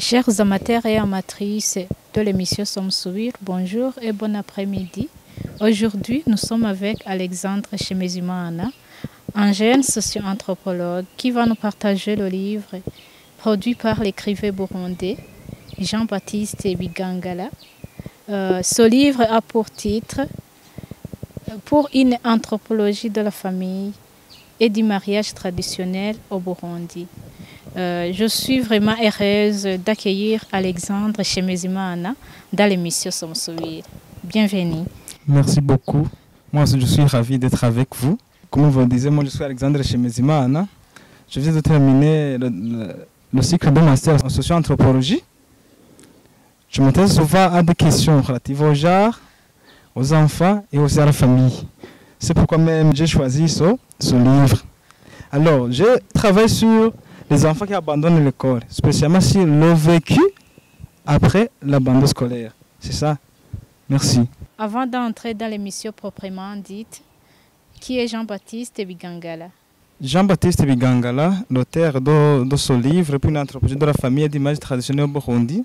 Chers amateurs et amatrices de l'émission Somme Sourire, bonjour et bon après-midi. Aujourd'hui, nous sommes avec Alexandre Shemezimana, un jeune socio-anthropologue qui va nous partager le livre produit par l'écrivain burundais Jean-Baptiste Bigangala. Ce livre a pour titre « Pour une anthropologie de la famille et du mariage traditionnel au Burundi ». Je suis vraiment heureuse d'accueillir Alexandre Shemezimana dans l'émission Somme Sourire. Bienvenue. Merci beaucoup. Moi aussi, je suis ravi d'être avec vous. Comme vous le disiez, moi je suis Alexandre Shemezimana. Je viens de terminer le cycle de master en socio-anthropologie. Je m'intéresse souvent à des questions relatives au genre, aux enfants et aussi à la famille. C'est pourquoi même j'ai choisi ce livre. Alors, je travaille sur les enfants qui abandonnent l'école, spécialement sur le vécu après l'abandon scolaire. C'est ça. Merci. Avant d'entrer dans l'émission proprement dite, qui est Jean-Baptiste Bigangala? Jean-Baptiste Bigangala, l'auteur de ce livre, puis une anthropologie de la famille et d'image traditionnelle au Burundi,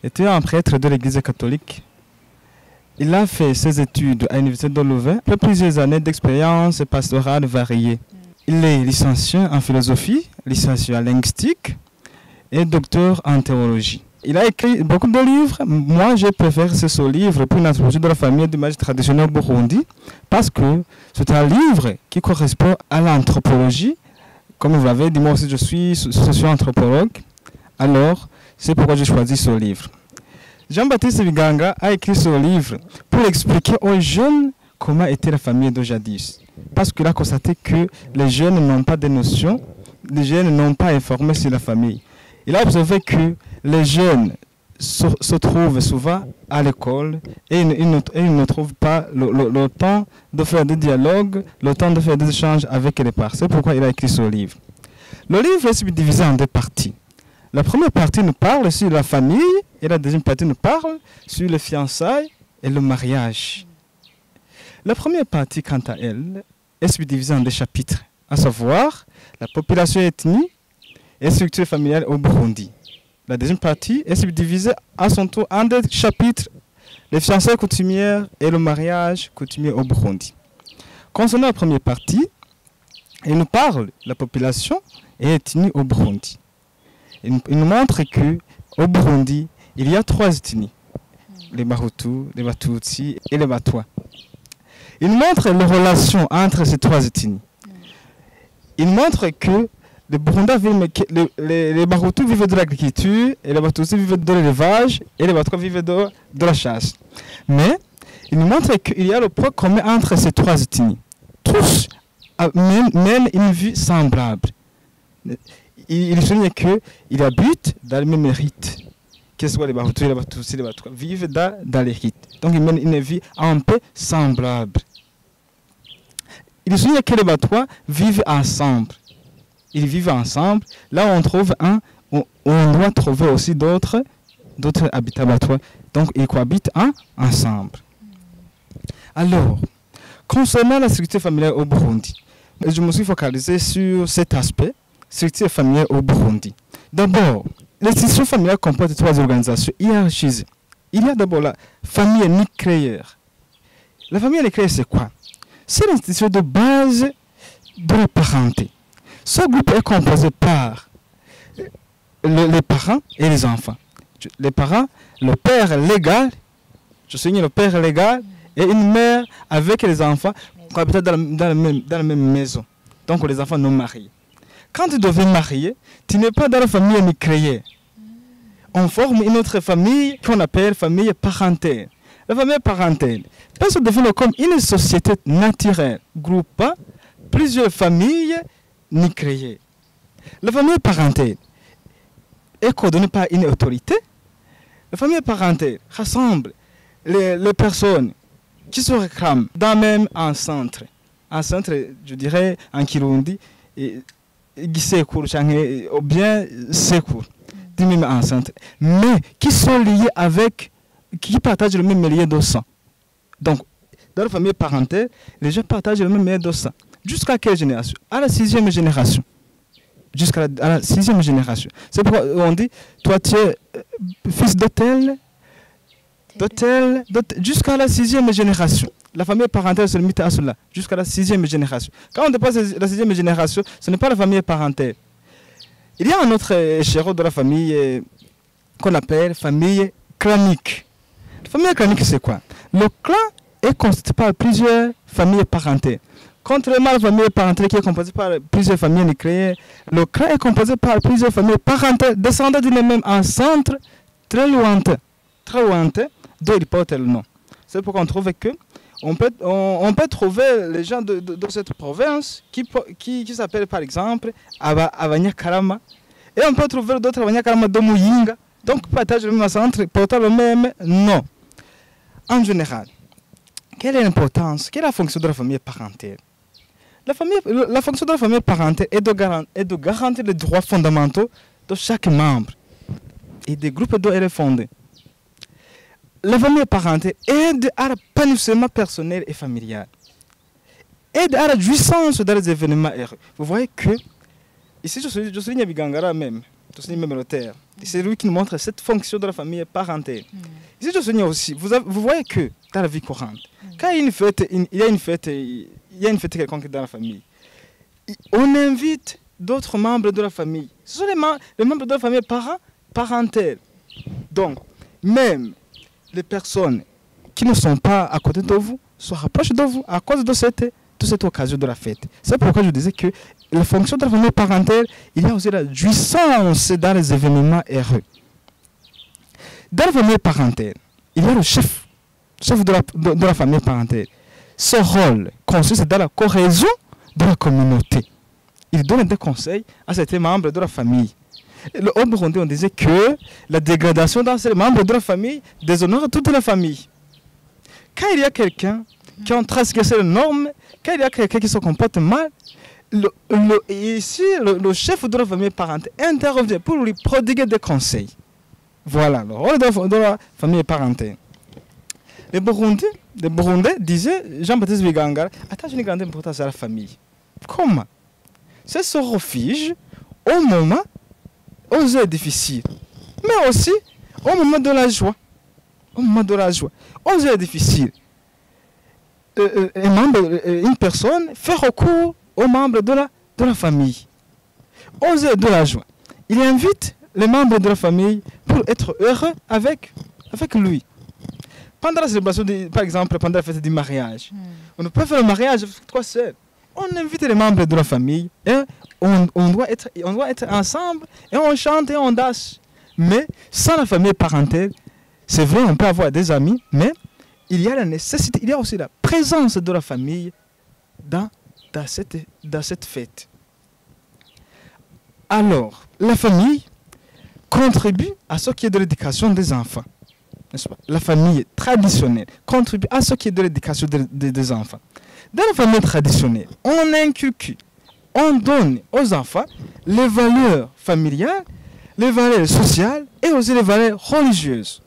était un prêtre de l'Église catholique. Il a fait ses études à l'Université de Louvain, après plusieurs années d'expérience pastorale variée. Il est licencié en philosophie, licencié en linguistique et docteur en théologie. Il a écrit beaucoup de livres. Moi, je préfère ce livre pour une anthropologie de la famille et d'image traditionnelle au Burundi parce que c'est un livre qui correspond à l'anthropologie. Comme vous l'avez dit, moi aussi je suis socio-anthropologue. Alors, c'est pourquoi j'ai choisi ce livre. Jean-Baptiste Biganga a écrit ce livre pour expliquer aux jeunes comment était la famille de jadis. Parce qu'il a constaté que les jeunes n'ont pas de notions, les jeunes n'ont pas informé sur la famille. Il a observé que les jeunes se trouvent souvent à l'école et ils ne trouvent pas le temps de faire des dialogues, le temps de faire des échanges avec les parents. C'est pourquoi il a écrit ce livre. Le livre est subdivisé en deux parties. La première partie nous parle sur la famille et la deuxième partie nous parle sur les fiançailles et le mariage. La première partie, quant à elle, est subdivisée en deux chapitres, à savoir la population ethnique et structure familiale au Burundi. La deuxième partie est subdivisée à son tour en deux chapitres, les fiançailles coutumières et le mariage coutumier au Burundi. Concernant la première partie, il nous parle de la population et ethnie au Burundi. Il nous montre qu'au Burundi, il y a trois ethnies, les Bahutu, les Batutsi et les Batwa. Il montre les relations entre ces trois ethnies. Il montre que les Burundais vivent, les Bahutus vivent de l'agriculture, et les Batutsi vivent de l'élevage, et les Batwa vivent de la chasse. Mais il nous montre qu'il y a le point commun entre ces trois ethnies. Tous mènent une vie semblable. Il souligne qu'ils habitent dans le même rite. Que ce soit les Bahutus, les Batutsi, les Batwa vivent dans les rites. Donc ils mènent une vie un peu semblable. Il souligne que les Batwa vivent ensemble. Ils vivent ensemble. Là où on doit trouver aussi d'autres habitats Batwa. Donc ils cohabitent ensemble. Alors, concernant la structure familiale au Burundi, je me suis focalisé sur cet aspect, structure familiale au Burundi. D'abord, l'institution familiale comporte trois organisations hiérarchisées. Il y a d'abord la famille nucléaire. La famille nucléaire, c'est quoi? C'est l'institution de base de la parenté. Ce groupe est composé par les parents et les enfants. Les parents, le père légal, je souligne le père légal, et une mère avec les enfants qui habitent dans la même maison. Donc les enfants non mariés. Quand tu deviens marié, tu n'es pas dans la famille nucléaire. On forme une autre famille qu'on appelle famille parentale. La famille parentale peut se définir comme une société naturelle groupant plusieurs familles nucléaires. La famille parentale est coordonnée par une autorité. La famille parentale rassemble les personnes qui se réclament dans même un centre. Un centre, je dirais, en Kirundi, ou bien secours. Même un centre. Mais qui sont liés avec, qui partagent le même lien de sang. Donc, dans la famille parentale, les gens partagent le même lien de sang. Jusqu'à quelle génération? À la 6e génération. jusqu'à la 6e génération. C'est pourquoi on dit, toi tu es fils d'hôtel, jusqu'à la 6e génération. La famille parentale se limite à cela, jusqu'à la 6e génération. Quand on dépasse la 6e génération, ce n'est pas la famille parentale. Il y a un autre échelon de la famille qu'on appelle famille clanique. La famille clanique, c'est quoi? Le clan est constitué par plusieurs familles parentales. Contrairement à la famille parentale qui est composée par plusieurs familles nucléaires, le clan est composé par plusieurs familles parentales descendant d'une même ancêtre très lointain, d'où il porte le nom. C'est pourquoi on trouve que on peut trouver les gens de cette province qui s'appellent par exemple Abanyakarama, et on peut trouver d'autres Abanyakarama de Muyinga, donc partagent le même ancêtre, portant le même nom. En général, quelle est l'importance, quelle est la fonction de la famille parentale? La fonction de la famille parentale est de garantir les droits fondamentaux de chaque membre et des groupes dont elle est fondée. La famille parentale aide à l'épanouissement personnel et familial, aide à la jouissance dans les événements heureux. Vous voyez que, ici je souligne Bigangara même, je souligne même l'auteur, c'est lui qui nous montre cette fonction de la famille parentale. Ici je souligne aussi, vous voyez que dans la vie courante, quand il y a une fête quelconque dans la famille, on invite d'autres membres de la famille. Ce sont les membres de la famille parentale. Donc, même les personnes qui ne sont pas à côté de vous se rapprochent de vous à cause de cette occasion de la fête. C'est pourquoi je disais que la fonction de la famille parentale, il y a aussi la jouissance dans les événements heureux. Dans la famille parentale, il y a le chef de la famille parentale. Son rôle consiste dans la cohésion de la communauté. Il donne des conseils à certains membres de la famille. Au Burundi, on disait que la dégradation dans ces membres de la famille déshonore toute la famille. Quand il y a quelqu'un qui a transgressé les normes, quand il y a quelqu'un qui se comporte mal, le chef de la famille parentale intervient pour lui prodiguer des conseils. Voilà le rôle de la famille parentale. Les Burundais disaient, Jean-Baptiste Bigangara, attache une grande importance à la famille. Comment? C'est ce refuge au moment aux heures difficiles, mais aussi au moment de la joie. Aux heures difficiles, une personne fait recours aux membres de la famille. Aux heures de la joie, il invite les membres de la famille pour être heureux avec lui. Pendant la célébration, par exemple, pendant la fête du mariage, on ne peut pas faire le mariage avec 3 sœurs. On invite les membres de la famille et on doit être ensemble et on chante et on danse. Mais sans la famille parentale, c'est vrai, on peut avoir des amis, mais il y a la nécessité, il y a aussi la présence de la famille dans cette fête. Alors, la famille contribue à ce qui est de l'éducation des enfants. N'est-ce pas? La famille traditionnelle contribue à ce qui est de l'éducation des enfants. Dans la famille traditionnelle, on inculque, on donne aux enfants les valeurs familiales, les valeurs sociales et aussi les valeurs religieuses.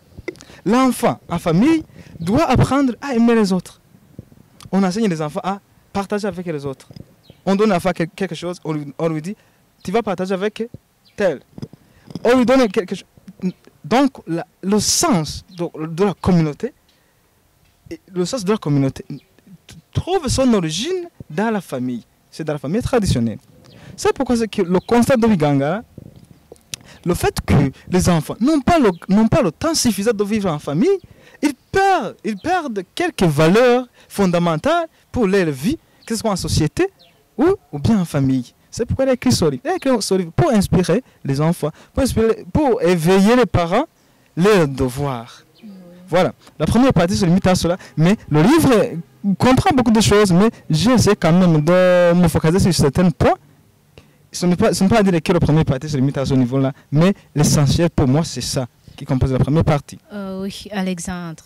L'enfant en famille doit apprendre à aimer les autres. On enseigne les enfants à partager avec les autres. On donne à l'enfant quelque chose, on lui dit, tu vas partager avec tel. On lui donne quelque chose. Donc, le sens de la communauté, trouve son origine dans la famille. C'est dans la famille traditionnelle. C'est pourquoi que le constat de Bigangara, le fait que les enfants n'ont pas le temps suffisant de vivre en famille, ils perdent quelques valeurs fondamentales pour leur vie, que ce soit en société ou bien en famille. C'est pourquoi il a écrit ce livre, pour inspirer les enfants, pour éveiller les parents, leurs devoirs. Voilà, la première partie se limite à cela, mais le livre comprend beaucoup de choses, mais j'essaie quand même de me focaliser sur certains points. Ce n'est pas à dire que la première partie se limite à ce niveau-là, mais l'essentiel pour moi, c'est ça qui compose la première partie. Oui, Alexandre,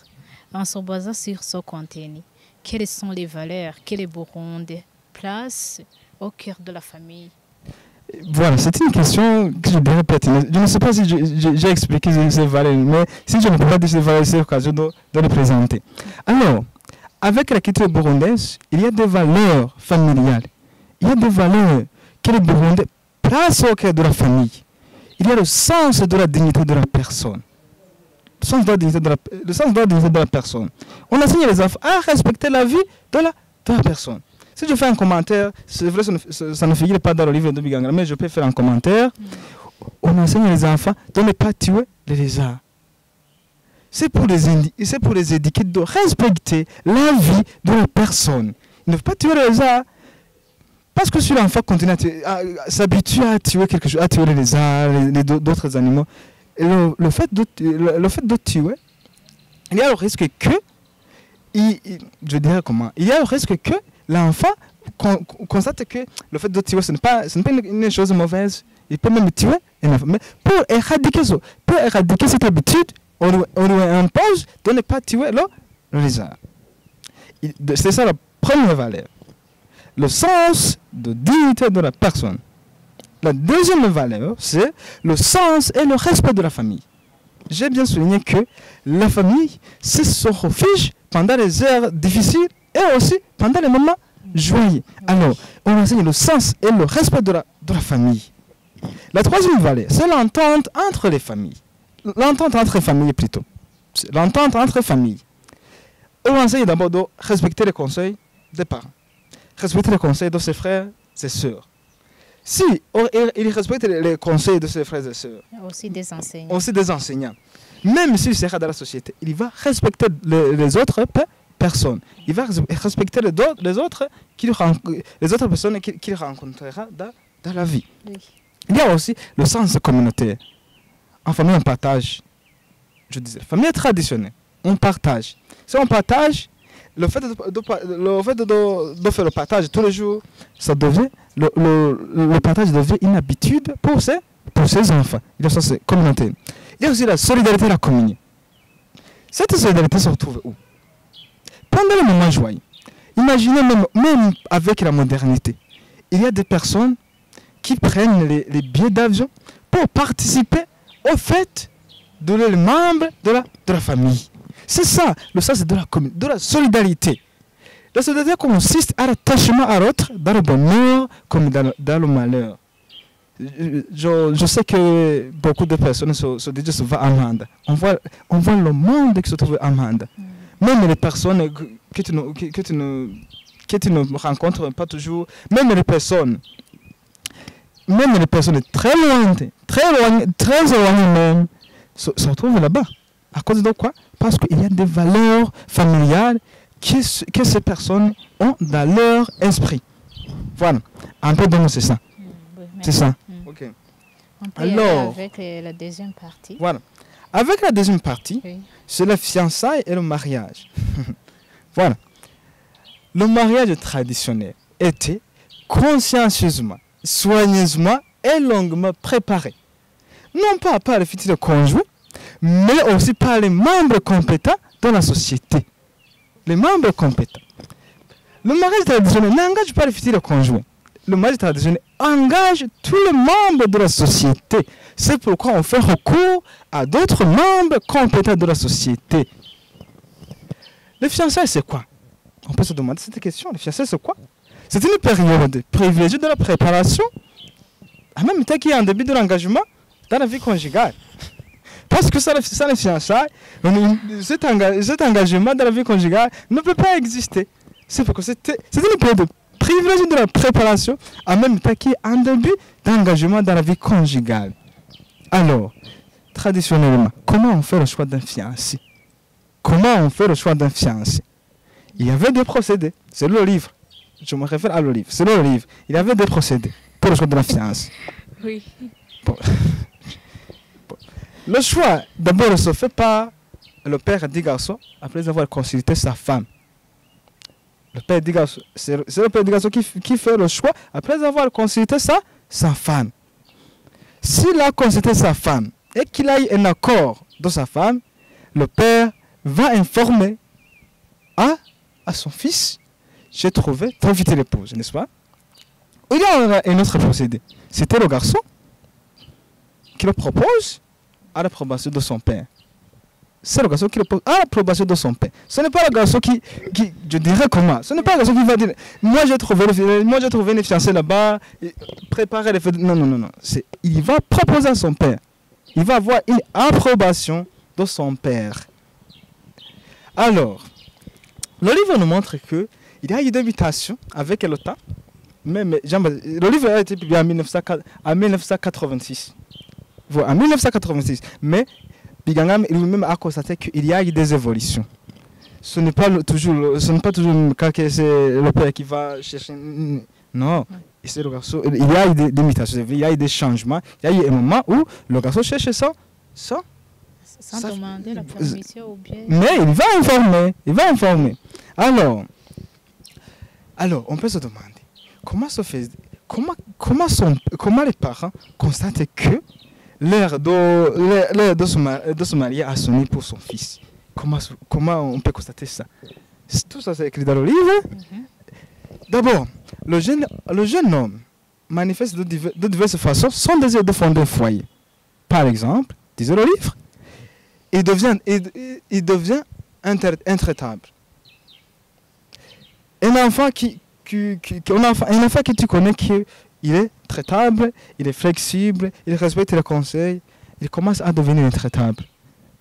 en se basant sur ce contenu, quelles sont les valeurs que les Burundais placent au cœur de la famille? Voilà, c'est une question que je dirais pertinente. Je ne sais pas si j'ai expliqué ces valeurs, mais si je ne peux pas dire ces valeurs, c'est l'occasion de les présenter. Alors, avec la culture burundaise, il y a des valeurs familiales. Il y a des valeurs que les Burundais place au cœur de la famille, il y a le sens de la dignité de la personne. Le sens de la dignité de la personne. On enseigne les enfants à respecter la vie de la personne. Si je fais un commentaire, c'est vrai, ça ne figure pas dans le livre de Bigangala, mais je peux faire un commentaire. On enseigne les enfants de ne pas tuer les lézards. C'est pour les éduquer de respecter la vie de la personne. Ils ne faut pas tuer les lézards. Parce que si l'enfant continue à s'habituer à tuer quelque chose, à tuer les lézards, d'autres animaux, le fait de tuer, il y a le risque que, je dirais comment, il y a le risque que l'enfant constate que le fait de tuer, ce n'est pas une chose mauvaise. Il peut même tuer un enfant. Mais pour éradiquer cette habitude, on lui impose de ne pas tuer le lézard. C'est ça la première valeur. Le sens de dignité de la personne. La deuxième valeur, c'est le sens et le respect de la famille. J'ai bien souligné que la famille, c'est son refuge pendant les heures difficiles et aussi pendant les moments joyeux. Alors, on enseigne le sens et le respect de la famille. La troisième valeur, c'est l'entente entre les familles. L'entente entre familles plutôt. L'entente entre familles. On enseigne d'abord de respecter les conseils des parents. Respecter les conseils de ses frères et sœurs. Si il respecte les conseils de ses frères et sœurs. Aussi des enseignants. Aussi des enseignants. Même s'il sera dans la société, il va respecter les autres personnes. Il va respecter les autres personnes qu'il rencontrera dans la vie. Oui. Il y a aussi le sens communautaire. En famille, on partage. Je disais, famille traditionnelle, on partage. Si on partage, le fait de faire le partage tous les jours, ça devient, le partage devient une habitude pour ces enfants. Il y a ça, c'est communautaire. Il y a aussi la solidarité et la communion. Cette solidarité se retrouve où? Pendant le moment joyeux. Imaginez même avec la modernité, il y a des personnes qui prennent les billets d'avion pour participer au fait de les membres de la famille. C'est ça, le sens de la solidarité. La solidarité consiste à l'attachement à l'autre dans le bonheur comme dans le malheur. Je sais que beaucoup de personnes se disent souvent amende. On voit le monde qui se trouve amende. Même les personnes que tu ne rencontres pas toujours, même les personnes très lointaines, très éloignées même, se retrouvent là-bas. À cause de quoi? Parce qu'il y a des valeurs familiales que ces personnes ont dans leur esprit. Voilà. Un peu donc c'est ça. Oui, c'est ça. Okay. On peut alors, avec la deuxième partie. Voilà. Avec la deuxième partie, oui, c'est la fiançailles et le mariage. Voilà. Le mariage traditionnel était consciencieusement, soigneusement et longuement préparé. Non pas par les futurs conjoints, mais aussi par les membres compétents de la société. Les membres compétents. Le mariage traditionnel n'engage pas les futurs conjoints. Le mariage traditionnel engage tous les membres de la société. C'est pourquoi on fait recours à d'autres membres compétents de la société. Les fiançailles, c'est quoi? On peut se demander cette question. Les fiançailles, c'est quoi? C'est une période privilégiée de la préparation, en même temps qu'il y a un début de l'engagement dans la vie conjugale. Parce que ça les fiançailles, cet engagement dans la vie conjugale ne peut pas exister. C'est pourquoi c'est une période privilégiée de la préparation, en même temps qu'il y a un début d'engagement dans la vie conjugale. Alors, traditionnellement, comment on fait le choix d'un fiancé? Comment on fait le choix d'un fiancé? Il y avait des procédés. C'est le livre. Je me réfère à le livre. C'est le livre. Il y avait des procédés pour le choix de la fiancée. Oui. Bon. Le choix, d'abord, se fait par le père du garçon après avoir consulté sa femme. Le père du garçon, c'est le père du garçon qui fait le choix après avoir consulté sa femme. S'il a consulté sa femme et qu'il a eu un accord de sa femme, le père va informer à son fils: j'ai trouvé ta future épouse, n'est-ce pas? Il y a un autre procédé. C'était le garçon qui le propose à l'approbation de son père. c'est le garçon qui repose à l'approbation de son père. Ce n'est pas le garçon qui, je dirais comment, ce n'est pas le garçon qui va dire, moi j'ai trouvé une fiancée là-bas, préparer les fêtes. Non, non, non, non. Il va proposer à son père. Il va avoir une approbation de son père. Alors, le livre nous montre que il y a eu des mutations avec le temps. Même, le livre a été publié en 1986. Voilà, en 1986. Mais Bigangam lui-même a constaté qu'il y a eu des évolutions. Ce n'est pas toujours le cas que c'est le père qui va chercher. Non, c'est le garçon. Il y a eu des mutations, il y a eu des changements. Il y a eu un moment où le garçon cherche ça. Sans demander la permission ou bien. Mais il va informer. Alors, on peut se demander comment les parents constatent que l'heure de se marier a sonné pour son fils. Comment on peut constater ça? Tout ça c'est écrit dans le livre. D'abord, le jeune homme manifeste de diverses façons son désir de fonder un foyer. Par exemple, disait le livre, il devient intraitable. Un enfant que tu connais qu'il est traitable, il est flexible, il respecte les conseils, il commence à devenir intraitable.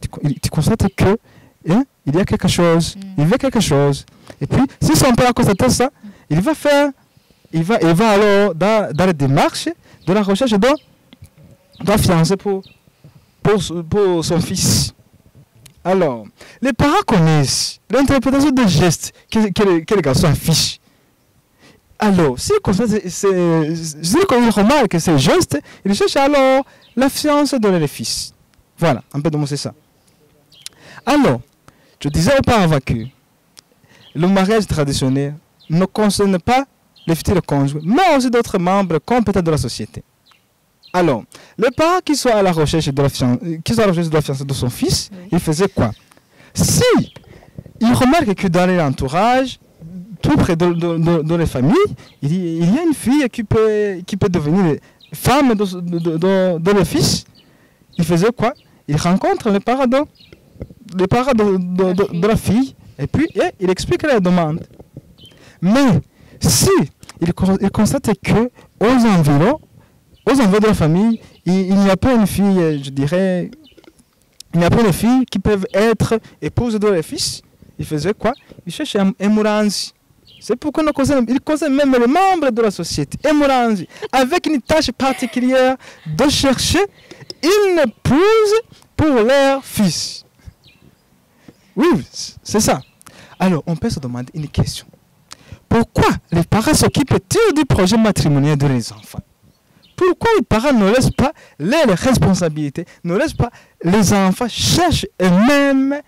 Tu constates que il y a quelque chose, il veut quelque chose. Et puis, si son père a constaté ça, il va alors dans la démarche de la recherche de fiancé pour son fils. Alors, les parents connaissent l'interprétation des gestes que le garçon affiche. Alors, s'ils remarquent ces gestes, ils cherchent alors la fiancée de leur fils. Voilà, un peu de mots, c'est ça. Alors, je disais auparavant que le mariage traditionnel ne concerne pas les futurs conjoints, mais aussi d'autres membres compétents de la société. Alors, les parents qui sont à la recherche de la fiancée de son fils, ils faisaient quoi? Si ils remarquent que dans l'entourage, tout près de la famille, il y a une fille qui peut devenir femme de leur fils, ils faisaient quoi? Ils rencontrent les parents de la fille et puis ils expliquent la demande. Mais si ils constatent que aux environs de la famille, il n'y a pas une fille, je dirais, il n'y a pas de filles qui peuvent être épouses de leur fils, ils faisaient quoi? Ils cherchaient un Mouranzi. C'est pourquoi ils concernent même les membres de la société. Un Mouranzi, avec une tâche particulière de chercher une épouse pour leur fils. Oui, c'est ça. Alors, on peut se demander une question. Pourquoi les parents s'occupent-ils du projet matrimonial de leurs enfants? Pourquoi les parents ne laissent pas les responsabilités, ne laissent pas les enfants cherchent eux-mêmes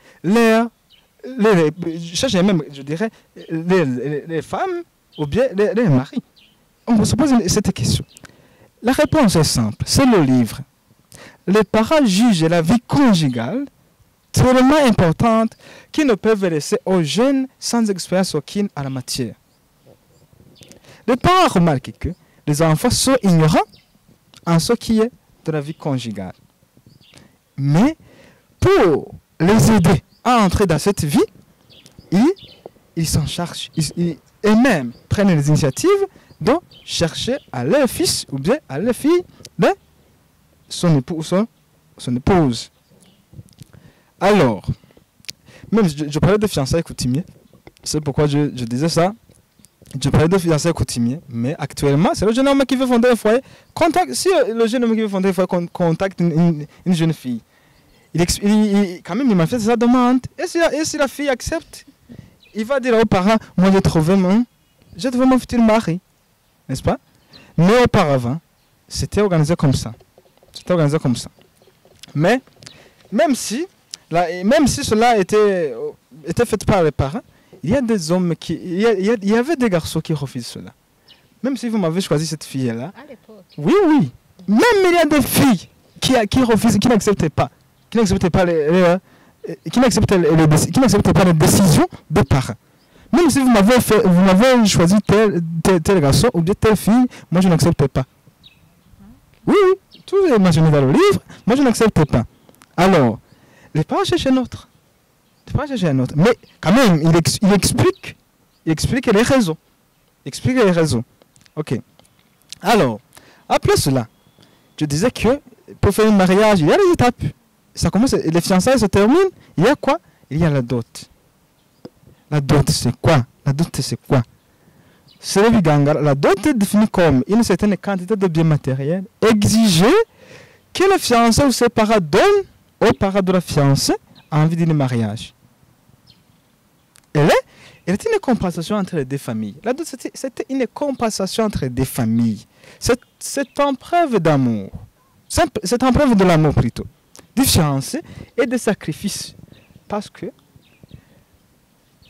je dirais, les femmes ou bien les maris? On se pose cette question. La réponse est simple, c'est le livre. Les parents jugent la vie conjugale tellement importante qu'ils ne peuvent laisser aux jeunes sans expérience aucune à la matière. Les parents remarquent que les enfants sont ignorants en ce qui est de la vie conjugale. Mais pour les aider à entrer dans cette vie, ils s'en chargent. Et même prennent les initiatives de chercher à leur fils ou bien à leur fille son épouse. Alors, même je parlais de fiançailles coutumiers. C'est pourquoi je disais ça. Je parlais de fiançailles coutumiers, mais actuellement, c'est le jeune homme qui veut fonder un foyer. Si le jeune homme qui veut fonder un foyer contacte une jeune fille, quand même, il m'a fait sa demande. Et si la fille accepte, il va dire aux parents, moi j'ai trouvé mon futur mari. N'est-ce pas? Mais auparavant, c'était organisé comme ça. Mais, même si cela était fait par les parents, il y a des hommes il y avait des garçons qui refusent cela. Même si vous m'avez choisi cette fille-là. À l'époque. Oui. Même il y a des filles qui refusent, qui n'acceptaient pas les décisions des parents. Même si vous m'avez choisi tel garçon ou bien telle fille, moi je n'accepte pas. Oui, tout est mentionné dans le livre, moi je n'accepte pas. Alors, les parents cherchent un autre. Les parents cherchent un autre. Mais quand même, il explique les raisons. Il explique les raisons. Ok. Alors, après cela, je disais que pour faire un mariage, il y a des étapes. Ça commence, les fiançailles se terminent. Il y a quoi? Il y a la dot. La dot, c'est quoi? La dot, c'est quoi? C'est le Bigangala. La dot est définie comme une certaine quantité de biens matériels exigés que le fiancé ou ses parents donnent aux parents de la fiancée en vue d'un mariage. Elle est une compensation entre les deux familles. La dot, c'était une compensation entre les deux familles. C'est une preuve d'amour. C'est une preuve de l'amour plutôt. Du fiancé et des sacrifices. Parce que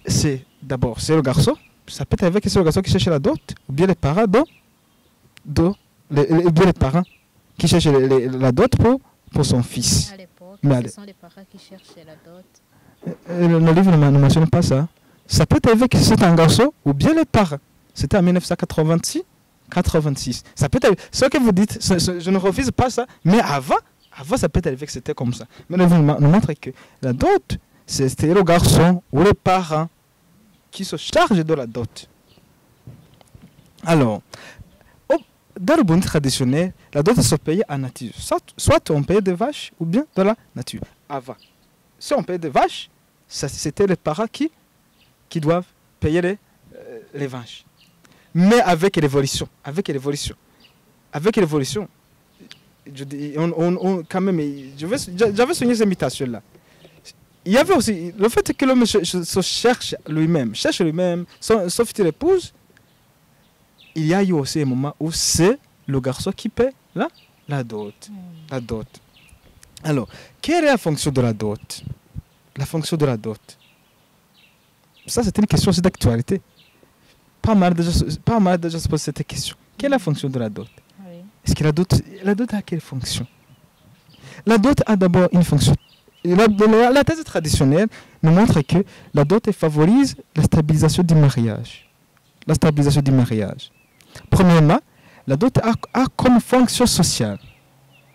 c'est d'abord c'est le garçon. Ça peut être avec le garçon qui cherche la dot, ou bien les parents les parents qui cherchent la dot pour son fils. À l'époque, ce sont les parents qui cherchaient la dot. Le livre ne mentionne pas ça. Ça peut être avec c'est un garçon ou bien les parents. C'était en 1986. Ça peut être ce que vous dites, je ne refuse pas ça, mais avant ça peut être avec c'était comme ça. Mais le livre nous montre que la dot, c'était le garçon ou les parents qui se chargent de la dot. Alors, dans le bon traditionnel, la dot se payait en nature. Soit on payait des vaches ou bien de la nature. Avant, si on payait des vaches, c'était les parents qui doivent payer les vaches. Mais avec l'évolution, quand même, j'avais soigné ces imitations-là. Il y avait aussi le fait que l'homme se cherche lui-même, son futur épouse. Il y a eu aussi un moment où c'est le garçon qui paie la dot. La dot. Alors, quelle est la fonction de la dot? La fonction de la dot. Ça, c'est une question aussi d'actualité. Pas mal de gens se posent cette question. Quelle est la fonction de la dot? Oui. Est-ce que la dot a quelle fonction? La dot a d'abord une fonction. La thèse traditionnelle nous montre que la dot favorise la stabilisation du mariage. Premièrement, la dot a comme fonction sociale.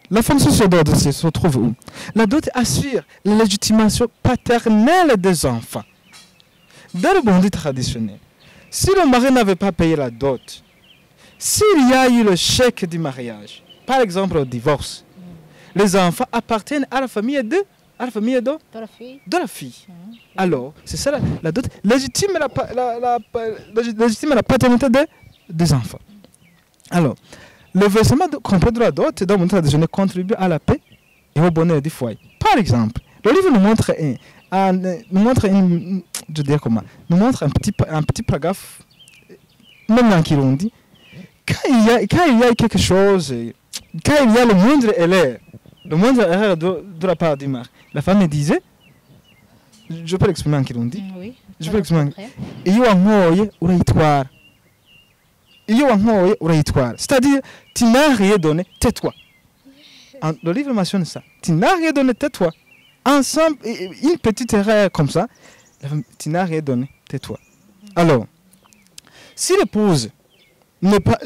La fonction sociale de la dot se trouve où? La dot assure la légitimation paternelle des enfants. Dans le bon traditionnel, si le mari n'avait pas payé la dot, s'il y a eu le chèque du mariage, par exemple au divorce, les enfants appartiennent à la famille de la fille. Alors, c'est ça la dot légitime la paternité des enfants. Alors, le versement complet de la dot dans mon traditionnel contribue à la paix et au bonheur du foyer. Par exemple, le livre nous montre un petit paragraphe, même en Kirundi, quand il y a quelque chose, quand il y a le moindre erreur de la part du mari, la femme disait, je peux l'exprimer en Kirundi. Oui. Je peux l'exprimer. C'est-à-dire, tu n'as rien donné, tais-toi. Le livre mentionne ça. Tu n'as rien donné, tais-toi. Ensemble, une petite erreur comme ça, tu n'as rien donné, tais-toi. Alors, si l'épouse n'est pas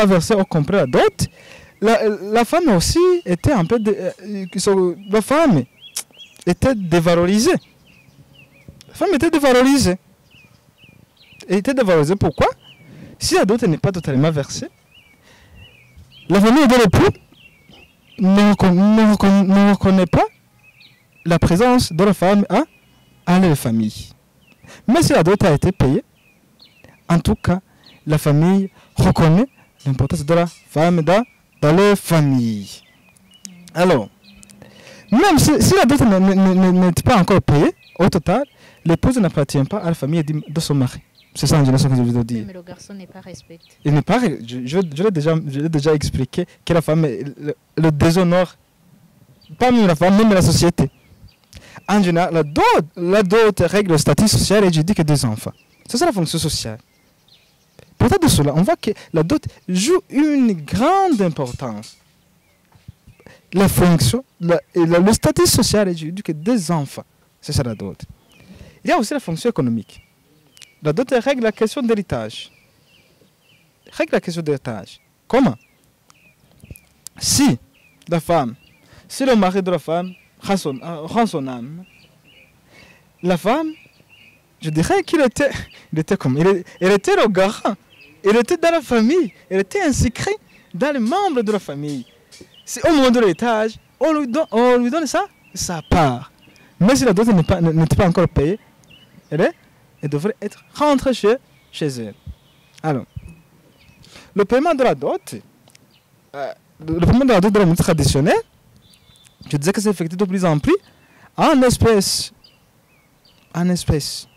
versée au complet la dot, la femme aussi était un peu la femme était dévalorisée. Elle était dévalorisée. Pourquoi? Si la dot n'est pas totalement versée, la famille de l'époux ne reconnaît pas la présence de la femme à la famille. Mais si la dot a été payée, en tout cas, la famille reconnaît l'importance de la femme dans la famille. Alors, même si la dot n'est pas encore payée, au total, l'épouse n'appartient pas à la famille de son mari. C'est ça en général ce que je veux dire. Mais le garçon n'est pas respecté. Il n'est pas. Je l'ai déjà expliqué que la femme le déshonore. Pas même la femme, même la société. En général, la dot règle le statut social et juridique des enfants. C'est ça la fonction sociale. Pour de cela, on voit que la dot joue une grande importance. La fonction, le statut social et juridique des enfants. C'est ça la dot. Il y a aussi la fonction économique. La dot règle la question d'héritage. Comment? Si le mari de la femme rend son âme. La femme, je dirais il était comme, elle était le garant, elle était dans la famille, elle était inscrite dans les membres de la famille. C'est au moment de l'héritage, on lui donne ça, sa part. Mais si la dot n'était pas encore payée, elle devrait être rentrée chez elle. Alors, le paiement de la dot, le paiement de la dot de la monnaie traditionnelle, je disais que c'est effectué de plus en plus en espèces. En espèces.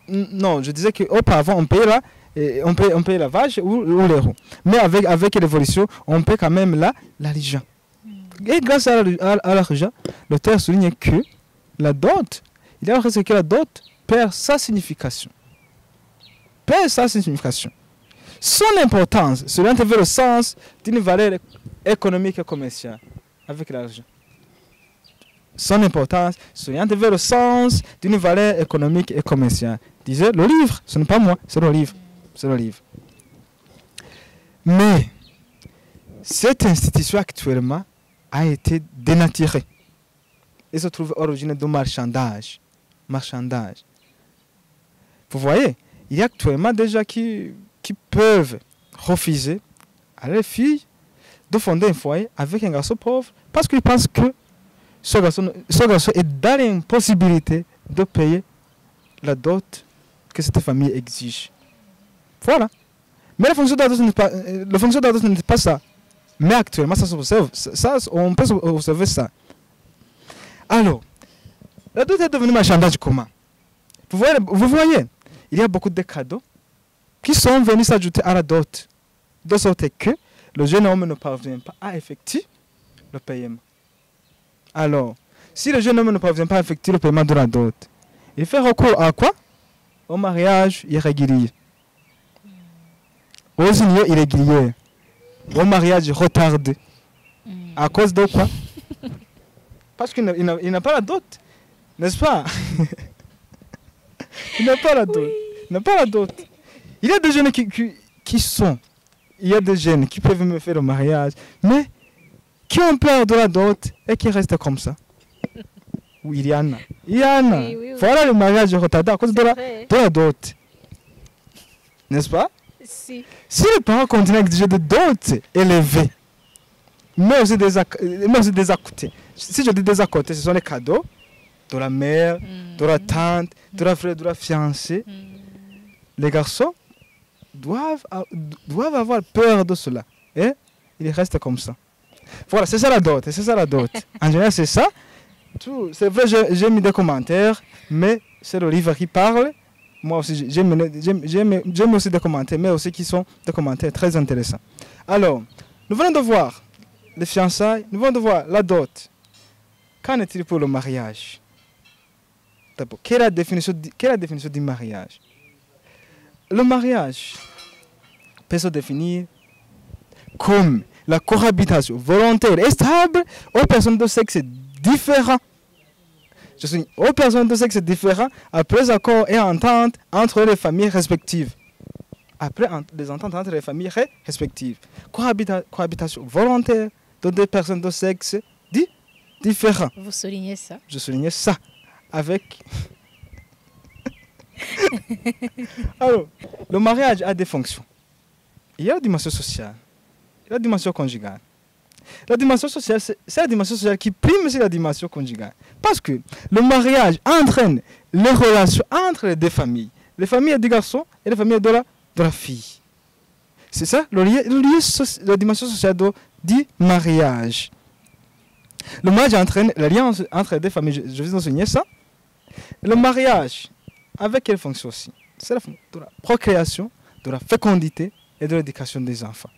Non, je disais qu'auparavant, on payait la vache ou l'euro. Mais avec l'évolution, on paye quand même l'argent. Et grâce à l'argent, l'auteur souligne que la dot, il a que la dot perd sa signification. Son importance s'oriente vers le sens d'une valeur économique et commerciale avec l'argent. Son importance s'oriente vers le sens d'une valeur économique et commerciale. Disait le livre, ce n'est pas moi, c'est le livre. Mais cette institution actuellement a été dénaturée et se trouve originaire de marchandage. Vous voyez, il y a actuellement des gens qui peuvent refuser à leurs filles de fonder un foyer avec un garçon pauvre parce qu'ils pensent que ce garçon est dans l'impossibilité de payer la dot que cette famille exige. Voilà. Mais la fonction d'adoption n'est pas ça. Mais actuellement, ça s'observe. On peut observer ça. Alors, la dot est devenue marchandage comment? Vous voyez, il y a beaucoup de cadeaux qui sont venus s'ajouter à la dot. De sorte que le jeune homme ne parvient pas à effectuer le paiement. Alors, si le jeune homme ne parvient pas à effectuer le paiement de la dot, il fait recours à quoi? Au mariage irrégulier. Aux unions irrégulières. Au mariage retardé. À cause de quoi? Parce qu'il n'a pas la dot. N'est-ce pas? Il n'a pas la dot. Il n'a pas la dot. Il y a des jeunes il y a des jeunes qui peuvent me faire le mariage, mais qui ont peur de la dot et qui restent comme ça. Oui, il y en a. Oui. Voilà le mariage retardé à cause de la dot. N'est-ce pas? Si les parents continuent à exiger des dots élevées, mais aussi des à côté. Si je dis des à côté, ce sont les cadeaux de la mère, de la tante, de la frère, de la fiancée. Les garçons doivent avoir peur de cela. Et ils restent comme ça. Voilà, c'est ça la dot. En général, c'est ça. C'est vrai, j'ai mis des commentaires, mais c'est le livre qui parle. Moi aussi, j'aime aussi des commentaires, mais aussi qui sont des commentaires très intéressants. Alors, nous venons de voir les fiançailles, nous venons de voir la dot. Qu'en est-il pour le mariage? D'abord, quelle est la définition du mariage? Le mariage peut se définir comme la cohabitation volontaire et stable aux personnes de sexe différents. Je suis aux personnes de sexe différents après accord et entente entre les familles respectives. Après les ententes entre les familles respectives. Cohabitation volontaire de deux personnes de sexe différents. Vous soulignez ça? Je soulignais ça. Avec. Alors, le mariage a des fonctions. Il y a la dimension sociale, il y a la dimension conjugale. La dimension sociale, c'est la dimension sociale qui prime sur la dimension conjugale. Parce que le mariage entraîne les relations entre les deux familles. Les familles du garçon et les familles de la fille. C'est ça, la dimension sociale du mariage. Le mariage entraîne l'alliance entre les deux familles. Je vais vous enseigner ça. Le mariage, avec quelle fonction aussi? C'est la fonction de la procréation, de la fécondité et de l'éducation des enfants.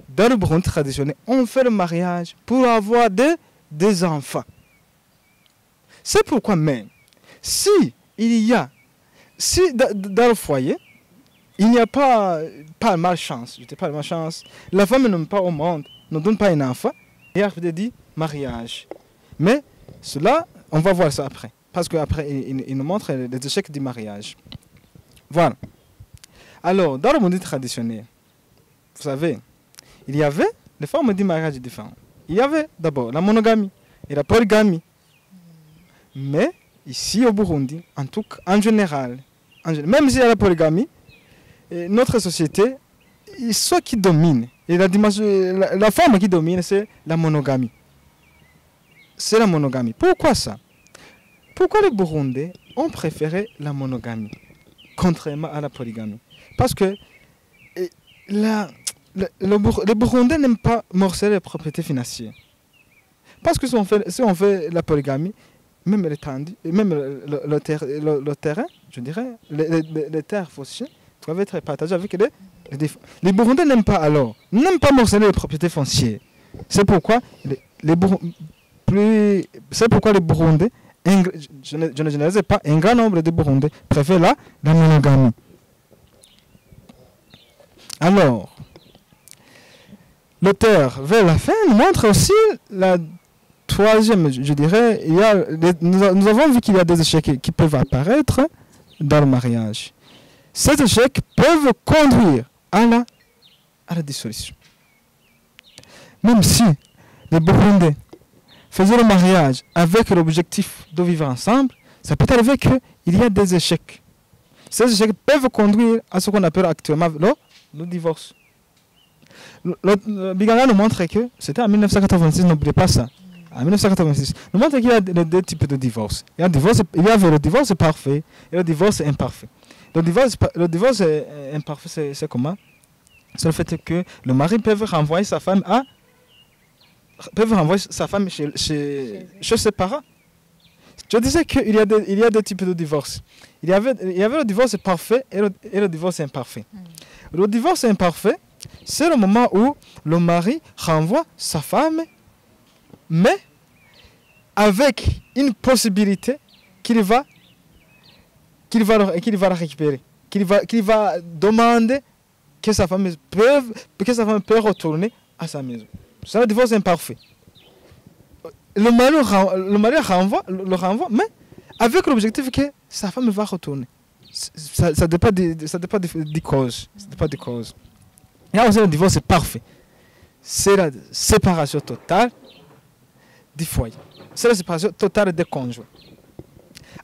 Dans le Burundi traditionnel, on fait le mariage pour avoir des enfants. C'est pourquoi même, si dans le foyer, il n'y a pas malchance, la femme ne met pas au monde, ne donne pas un enfant, et après dit mariage. Mais cela, on va voir ça après. Parce qu'après, il nous montre les échecs du mariage. Voilà. Alors, dans le monde traditionnel, vous savez, il y avait les formes de mariage différentes. il y avait d'abord la monogamie et la polygamie. Mais ici au Burundi, en tout cas, en général, même s'il y a la polygamie, notre société, ce qui domine, et la forme qui domine, c'est la monogamie. C'est la monogamie. Pourquoi ça? Pourquoi les Burundais ont préféré la monogamie, contrairement à la polygamie? Parce que les Burundais n'aiment pas morceler les propriétés financières. Parce que si on fait la polygamie, même le terrain, je dirais, les terres foncières doivent être partagées avec les Burundais n'aiment pas morceler les propriétés foncières. C'est pourquoi les Burundais, je ne généralise pas, un grand nombre de Burundais préfèrent la monogamie. Alors, l'auteur, vers la fin, montre aussi la troisième, je dirais, nous avons vu qu'il y a des échecs qui peuvent apparaître dans le mariage. Ces échecs peuvent conduire à la dissolution. Même si les Burundais faisaient le mariage avec l'objectif de vivre ensemble, ça peut arriver qu'il y a des échecs. Ces échecs peuvent conduire à ce qu'on appelle actuellement le divorce. Biganga nous montre que c'était en 1986, n'oubliez pas ça. En 1986, nous montre qu'il y a deux types de divorce. Il y avait le divorce parfait et le divorce imparfait. Le divorce imparfait, c'est comment? C'est le fait que le mari peut renvoyer sa femme chez ses parents. Je disais qu'il y a deux types de divorce. Il y avait le divorce parfait et le divorce imparfait. Le divorce imparfait, c'est le moment où le mari renvoie sa femme, mais avec une possibilité qu'il va la récupérer, qu'il va demander que sa femme peut retourner à sa maison. C'est le divorce imparfait. Le mari le renvoie, mais avec l'objectif que sa femme va retourner. Ça dépend des causes. Il y a aussi le divorce parfait. C'est la séparation totale du foyer. C'est la séparation totale des conjoints.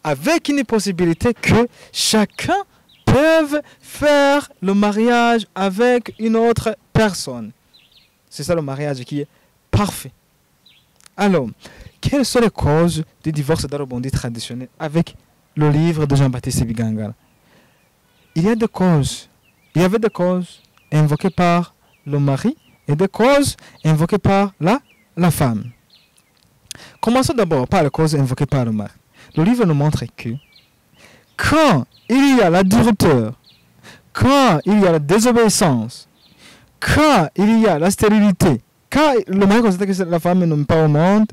Avec une possibilité que chacun peut faire le mariage avec une autre personne. C'est ça le mariage qui est parfait. Alors, quelles sont les causes du divorce dans le Burundi traditionnel avec le livre de Jean-Baptiste Bigangala? Il y avait des causes invoquées par le mari et des causes invoquées par la femme. Commençons d'abord par les causes invoquées par le mari. Le livre nous montre que quand il y a la dureté, quand il y a la désobéissance, quand il y a la stérilité, quand le mari constate que la femme n'aime pas au monde,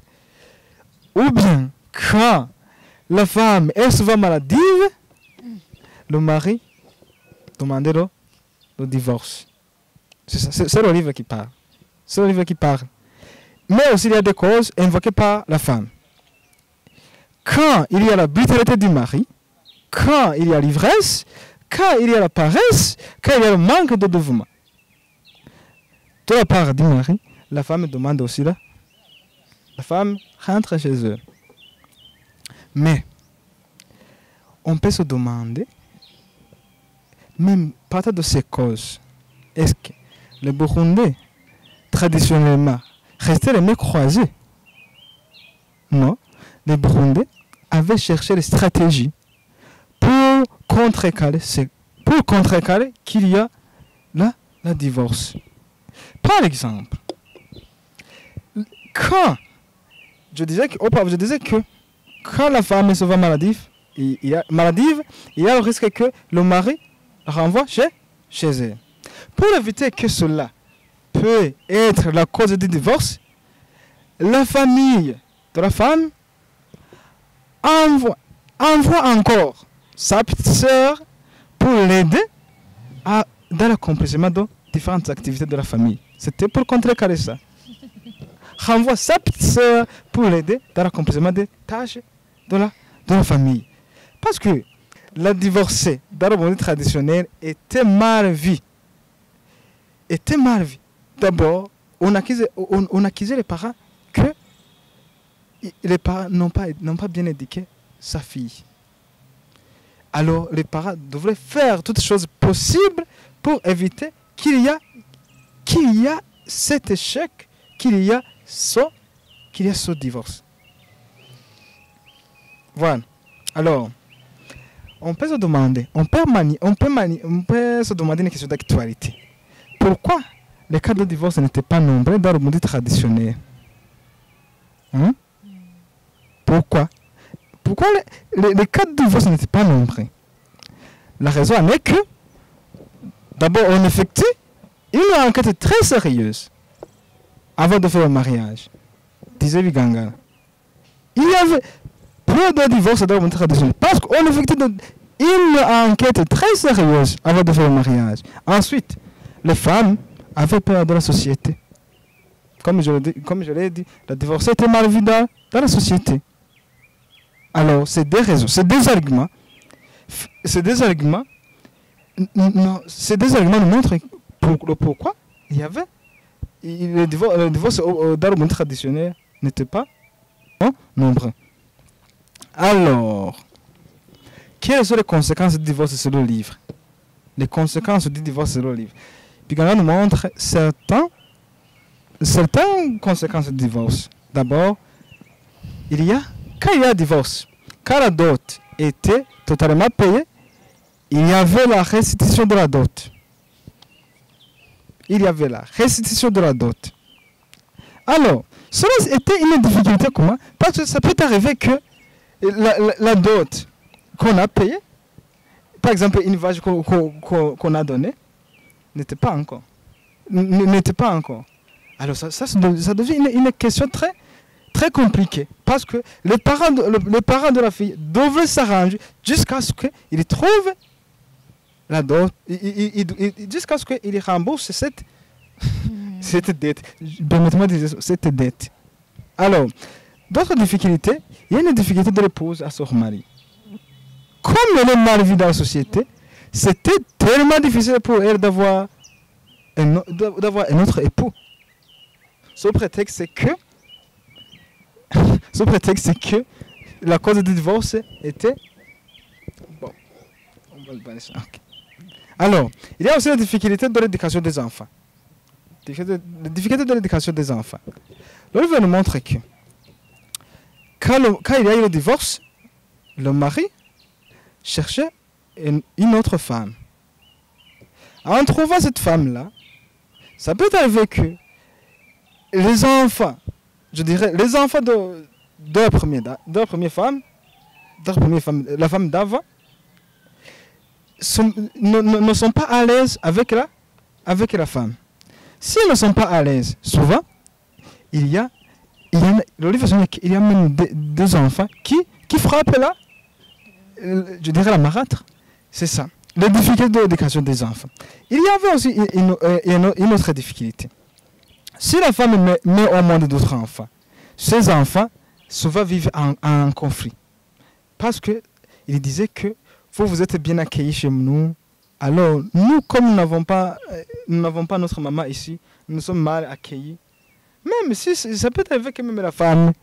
ou bien quand la femme est souvent maladive, le mari demande le divorce. C'est le livre qui parle. Mais aussi il y a des causes invoquées par la femme. Quand il y a la brutalité du mari, quand il y a l'ivresse, quand il y a la paresse, quand il y a le manque de dévouement. De la part du mari, la femme demande aussi la femme rentre chez elle. Mais on peut se demander, même partant de ces causes, est-ce que les Burundais, traditionnellement, restaient les mains croisées? Non. Les Burundais avaient cherché des stratégies pour contrecarrer qu'il y a la divorce. Par exemple, quand je disais que quand la femme est souvent maladive, il y a le risque que le mari renvoie chez elle. Pour éviter que cela peut être la cause du divorce, la famille de la femme envoie encore sa petite sœur pour l'aider dans l'accomplissement de différentes activités de la famille. C'était pour contrecarrer ça. Renvoie sa petite sœur pour l'aider dans l'accomplissement des tâches de la famille. Parce que la divorcée dans le monde traditionnel était mal vue. D'abord, on accusait les parents les parents n'ont pas bien éduqué sa fille. Alors les parents devraient faire toutes choses possibles pour éviter qu'il y a cet échec, qu'il y a ce divorce. Voilà. Alors, on peut se demander, on peut se demander une question d'actualité. Pourquoi les cas de divorce n'étaient pas nombreux dans le monde traditionnel? Pourquoi les cas de divorce n'étaient pas nombreux? La raison est que, d'abord, on effectue une enquête très sérieuse avant de faire le mariage, disait Bigangala. Il y avait peu de divorces dans le monde traditionnel parce qu'on effectue une enquête très sérieuse avant de faire le mariage. Ensuite, les femmes avaient peur de la société. Comme je l'ai dit, le divorce était mal vu dans la société. Alors, c'est des raisons, c'est des arguments nous montrent pourquoi il y avait le divorce dans le monde traditionnel n'était pas nombreux. Alors, quelles sont les conséquences du divorce sur le livre? Les conséquences du divorce sur le livre. Bigangala nous montre certaines conséquences du divorce. D'abord, quand il y a divorce, quand la dot était totalement payée, il y avait la restitution de la dot. Alors, cela était une difficulté comment? Parce que ça peut arriver que la dot qu'on a payée, par exemple une vache qu'on a donnée, n'était pas encore. Alors ça devient une question très, très compliquée. Parce que les parents de la fille devaient s'arranger jusqu'à ce qu'ils trouvent la dot, jusqu'à ce qu'ils remboursent cette dette. Permettez-moi de dire cette dette. Alors, d'autres difficultés, il y a une difficulté de l'épouse à son mari. Comme elle est mal vue dans la société, c'était tellement difficile pour elle d'avoir un autre époux. Sous prétexte que la cause du divorce était... Bon, on va le balancer. Okay. Alors, il y a aussi la difficulté de l'éducation des enfants. La difficulté de l'éducation des enfants. Le livre nous montre que quand il y a eu le divorce, le mari cherchait une autre femme. En trouvant cette femme-là, ça peut arriver que les enfants de la première femme, la femme d'avant, ne sont pas à l'aise avec la femme. S'ils ne sont pas à l'aise, souvent, il y a même des enfants qui frappent là, la marâtre. C'est ça. La difficulté de l'éducation des enfants. Il y avait aussi une autre difficulté. Si la femme met au monde d'autres enfants, ces enfants souvent vivent en conflit. Parce qu'il disait que vous êtes bien accueillis chez nous. Alors, nous, comme nous n'avons pas notre maman ici, nous sommes mal accueillis. Même si ça peut arriver que même la femme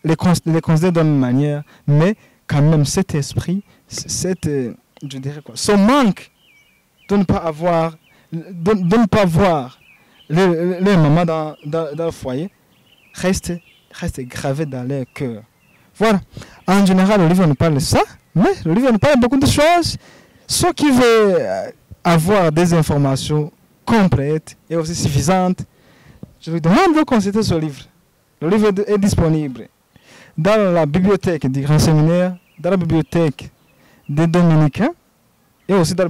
les considère d'une manière, mais quand même cet esprit, ce manque de ne pas voir les mamans dans le foyer reste gravé dans leur cœur. Voilà. En général, le livre nous parle de ça, mais le livre nous parle de beaucoup de choses. Ceux qui veulent avoir des informations complètes et aussi suffisantes, je vous demande de consulter ce livre. Le livre est disponible dans la bibliothèque du Grand Séminaire, dans la bibliothèque des Dominicains et aussi dans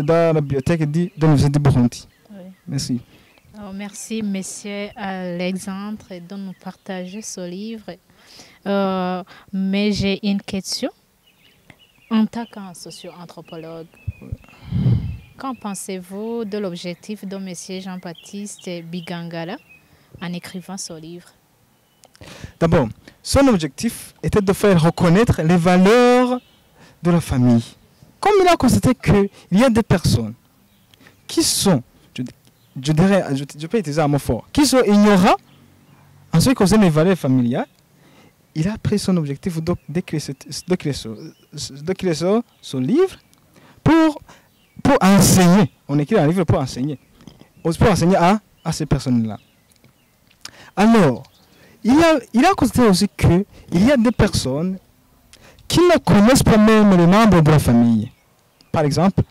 la bibliothèque de l'Université de Burundi. Oui. Merci. Alors, merci, monsieur Alexandre, de nous partager ce livre. Mais j'ai une question. En tant qu'un socio-anthropologue, qu'en pensez-vous de l'objectif de monsieur Jean-Baptiste Bigangala en écrivant ce livre? D'abord, son objectif était de faire reconnaître les valeurs de la famille. Comme il a constaté qu'il y a des personnes qui sont, je peux utiliser un mot fort, qui sont ignorants En ce qui concerne les valeurs familiales, il a pris son objectif d'écrire son livre pour enseigner. On écrit un livre pour enseigner. Pour enseigner à ces personnes-là. Alors, il a constaté aussi qu'il y a des personnes qui ne connaissent pas même les membres de la famille. Par exemple,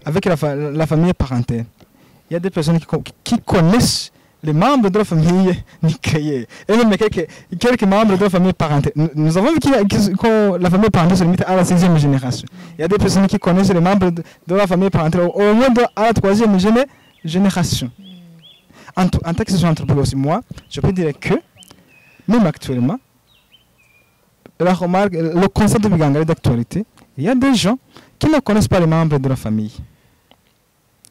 avec la famille parentale. Il y a des personnes qui connaissent les membres de la famille nucléaire. Et même quelques membres de la famille parentale. Nous avons vu que la famille parentale se limite à la 6e génération. Il y a des personnes qui connaissent les membres de la famille parentale au moins à la 3e génération. En tant que socio-anthropologue aussi, moi, je peux dire que, même actuellement, le concept de Bigangala d'actualité, il y a des gens qui ne connaissent pas les membres de la famille.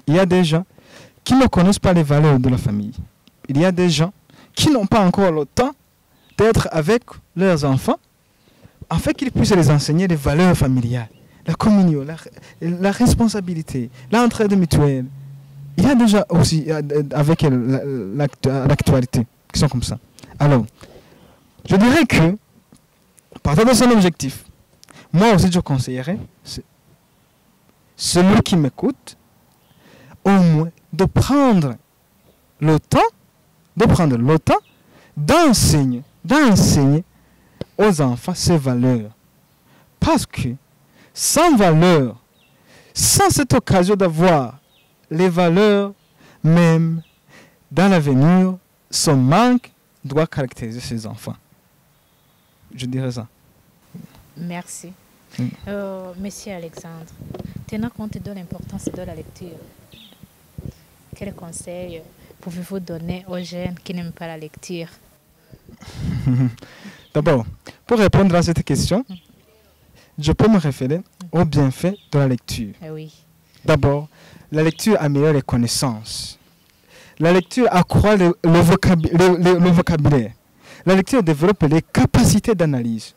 Il y a des gens qui ne connaissent pas les valeurs de la famille. Il y a des gens qui n'ont pas encore le temps d'être avec leurs enfants afin qu'ils puissent les enseigner les valeurs familiales, la communion, la responsabilité, l'entraide mutuelle. Il y a déjà aussi avec l'actualité qui sont comme ça. Alors, je dirais que, partant de son objectif, moi aussi je conseillerais celui qui m'écoute au moins de prendre le temps d'enseigner aux enfants ces valeurs. Parce que sans valeur, sans cette occasion d'avoir les valeurs, même dans l'avenir, son manque doit caractériser ces enfants. Je dirais ça. Merci. Monsieur Alexandre, tenant compte de l'importance de la lecture, quels conseils pouvez-vous donner aux jeunes qui n'aiment pas la lecture? D'abord, pour répondre à cette question, je peux me référer aux bienfaits de la lecture. Oui. D'abord, la lecture améliore les connaissances. La lecture accroît le vocabulaire. La lecture développe les capacités d'analyse.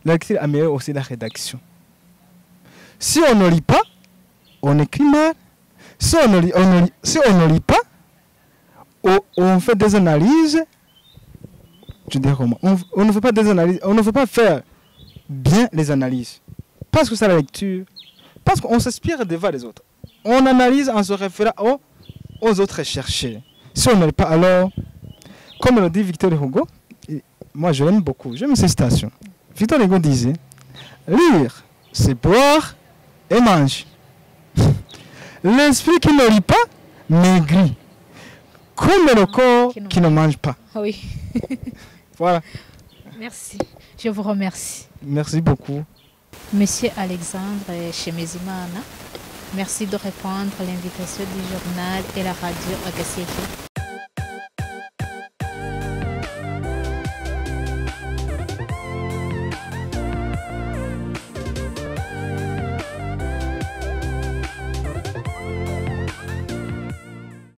La lecture améliore aussi la rédaction. Si on ne lit pas, on écrit mal. Si on ne lit pas, on fait des analyses. Je dirais comment? On ne fait pas des analyses. On ne veut pas faire bien les analyses. Parce que c'est la lecture. Parce qu'on s'inspire des voix des autres. On analyse en se référant aux autres chercheurs. Si on ne lit pas, alors, comme le dit Victor Hugo, moi je l'aime beaucoup, j'aime ces citations. Victor Hugo disait, lire, c'est boire et manger. L'esprit qui ne lit pas maigrit, comme le corps qui ne mange pas. Oui. Voilà. Merci. Je vous remercie. Merci beaucoup. Monsieur Alexandre Shemezimana, merci de répondre à l'invitation du journal et la radio Agassieke.